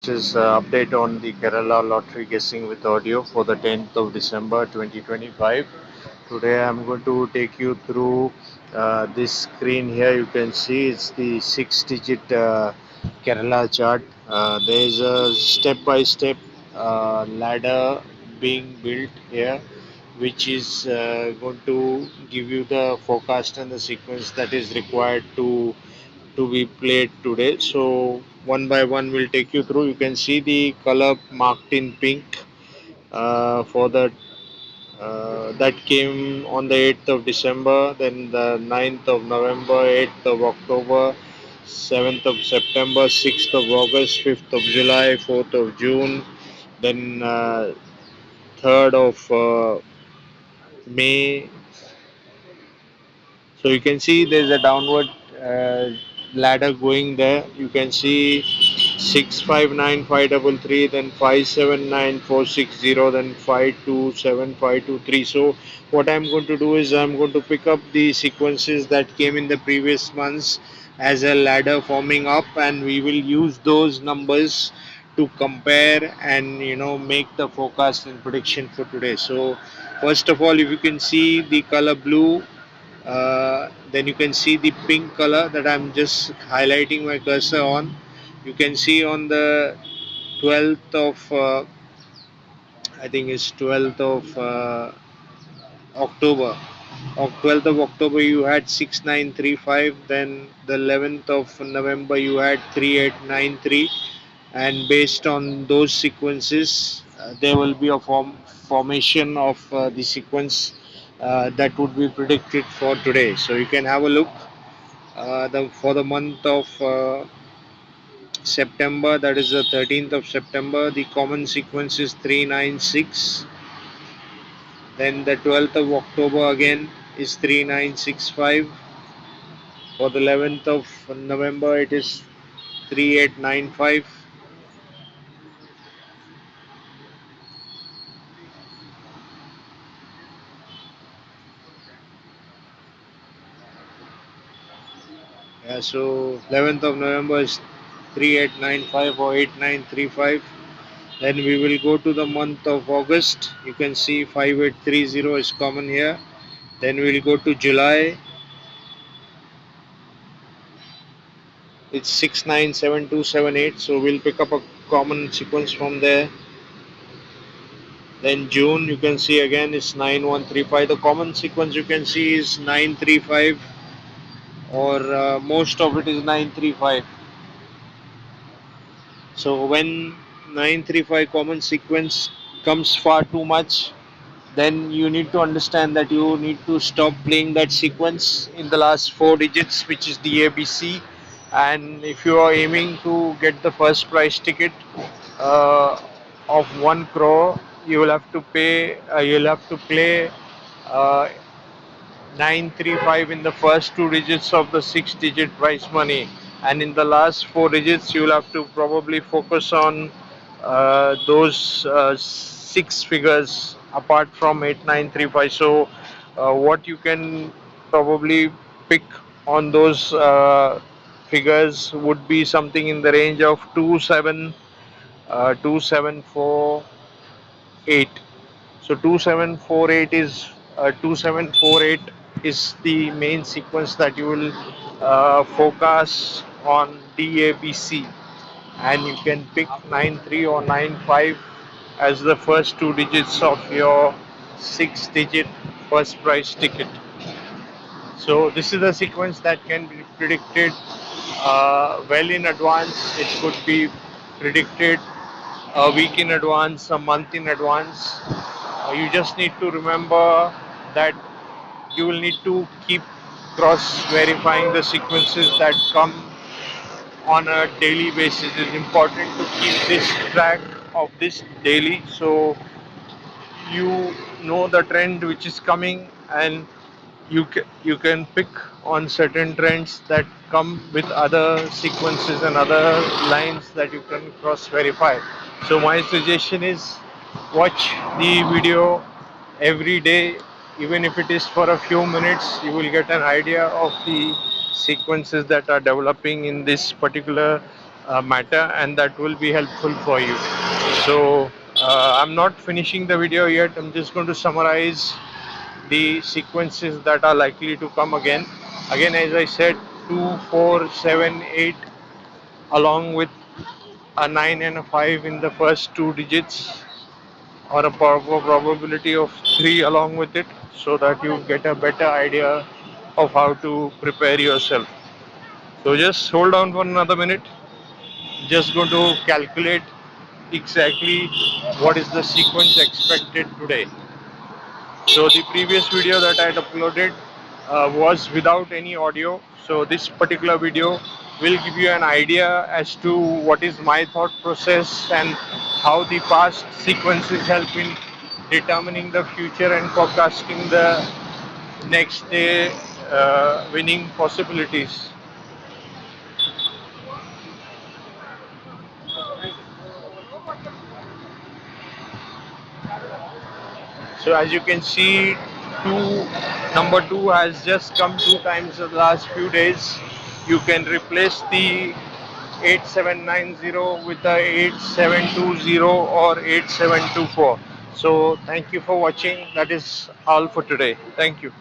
This is update on the Kerala lottery guessing with audio for the 10th of December 2025. Today I'm going to take you through this screen here. You can see it's the six-digit Kerala chart. There is a step-by-step ladder being built here, which is going to give you the forecast and the sequence that is required to be played today. So one by one we'll take you through. You can see the color marked in pink for that came on the 8th of December, then the 9th of November, 8th of October, 7th of September, 6th of August, 5th of July, 4th of June, then 3rd of May. So you can see there's a downward ladder going there. You can see 659,533, then 579,460, then 527,523. So what I'm going to do is I'm going to pick up the sequences that came in the previous months as a ladder forming up, and we will use those numbers to compare and make the forecast and prediction for today. So first of all, if you can see the color blue, then you can see the pink color that I'm just highlighting my cursor on. You can see on the 12th of I think it's 12th of October. On 12th of October you had 6935, then the 11th of November you had 3893, and based on those sequences there will be a formation of the sequence that would be predicted for today. So you can have a look for the month of September, that is the 13th of September, the common sequence is 396. Then the 12th of October again is 3965. For the 11th of November, it is 3895. Yeah, so 11th of November is 3895 or 8935. Then we will go to the month of August. You can see 5830 is common here. Then we'll go to July. It's 697278. So we'll pick up a common sequence from there. Then June, you can see again is 9135. The common sequence you can see is 935, or most of it is 935. So when 935 common sequence comes far too much, then you need to understand that you need to stop playing that sequence in the last four digits, which is the ABC. And if you are aiming to get the first prize ticket uh, of 1 crore, you'll have to play uh, 935 in the first two digits of the six digit prize money, and in the last four digits you'll have to probably focus on those six figures apart from 8935. So what you can probably pick on those figures would be something in the range of 2748. So 2748 is the main sequence that you will focus on DABC, and you can pick 93 or 95 as the first two digits of your six-digit first prize ticket. So this is a sequence that can be predicted well in advance. It could be predicted a week in advance, a month in advance. You just need to remember that you will need to keep cross verifying the sequences that come on a daily basis. It's important to keep this track of this daily, so you know the trend which is coming, and you can pick on certain trends that come with other sequences and other lines that you can cross verify. So my suggestion is watch the video every day. Even if it is for a few minutes, you will get an idea of the sequences that are developing in this particular matter, and that will be helpful for you. So I'm not finishing the video yet. I'm just going to summarize the sequences that are likely to come again. Again, as I said, 2, 4, 7, 8, along with a 9 and a 5 in the first two digits, or a probability of 3 along with it, so that you get a better idea of how to prepare yourself. So just hold on for another minute. Just going to calculate exactly what is the sequence expected today. So the previous video that I had uploaded was without any audio. So this particular video will give you an idea as to what is my thought process and how the past sequences help in determining the future and forecasting the next day winning possibilities. So as you can see, number two has just come two times in the last few days. You can replace the 8790 with the 8720 or 8724. So thank you for watching. That is all for today. Thank you.